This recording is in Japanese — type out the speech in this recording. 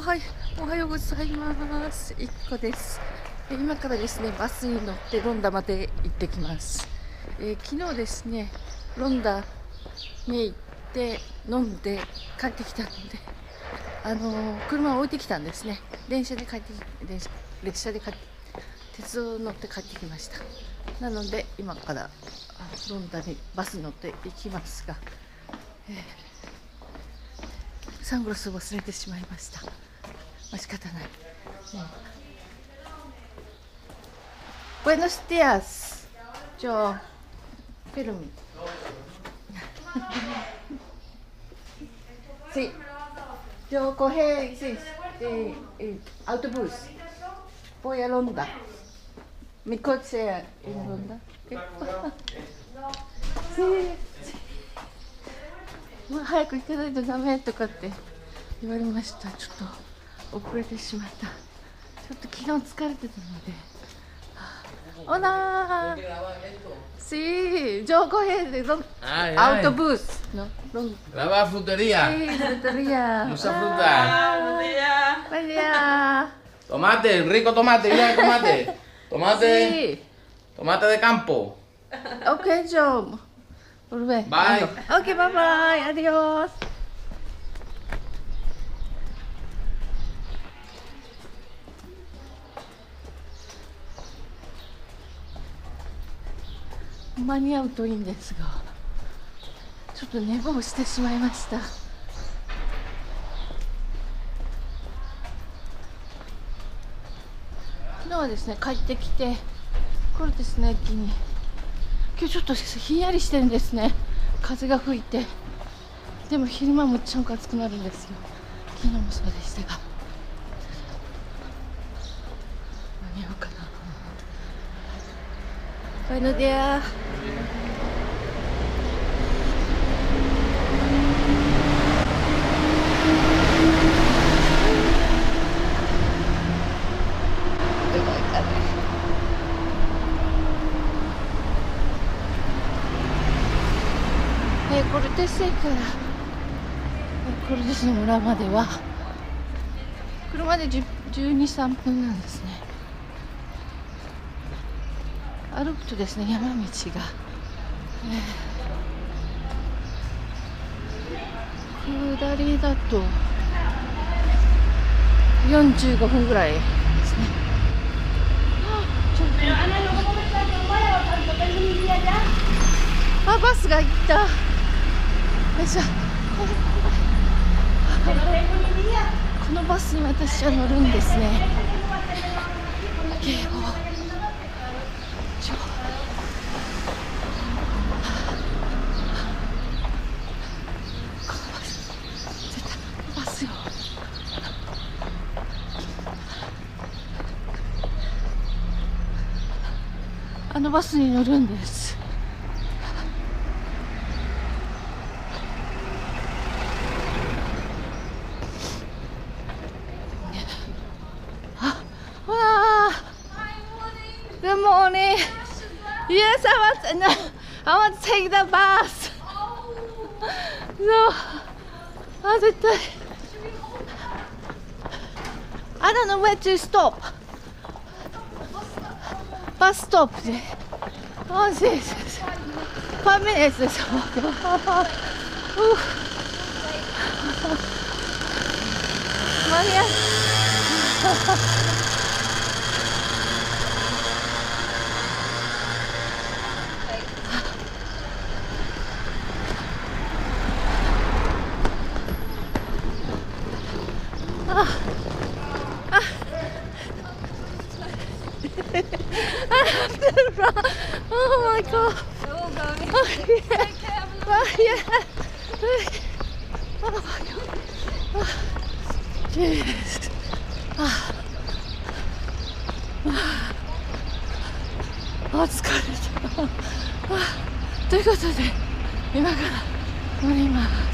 おはようございます。いっこです。今からですね、バスに乗ってロンダまで行ってきます。昨日ですね、ロンダに行って飲んで帰ってきたので、車を置いてきたんですね。列車で帰って、鉄道乗って帰ってきました。なので今からロンダにバスに乗って行きますが、サングラスを忘れてしまいました。仕方ない。Buenos días. Yo film. Sí. Yo coge autobús. Voy a Ronda. Mi coche en Ronda. Sí. 早く行かないとダメとかって言われました。ちょっと遅れてしまった。ちょっと昨日疲れてたので。Hola. Sí, yo cogí autobús, ¿no? La va a frutería. Sí, frutería. Mucha fruta. Buen día. Buen día. Tomate, rico tomate, mira el tomate. Tomate. Sí. Tomate de campo. Okay, yo. Bye. Okay, bye bye. Adiós. 間に合うといいんですが、ちょっと寝坊してしまいました。昨日はですね、帰ってきてコルテスの駅に、今日ちょっとひんやりしてるんですね。風が吹いて、でも昼間むっちゃ暑くなるんですよ。昨日もそうでしたが、間に合うかな。Buenos días.コルテス駅からコルテスの村までは車で12、13分なんですね。歩くとですね、山道が、下りだと45分ぐらいですね。バスが行った。よいしょ。このバスに私は乗るんですね。警報。あのバスに乗るんです。Good morning. Yes, I want to take the bus. No, 絶対。I don't know where to stop. Bus stop で。Oh, Jesus. 5 minutes です。間に合う。Oh my God! Oh yeah! Oh yeah! Oh my God! Jesus! 疲れた。ということで今から乗ります。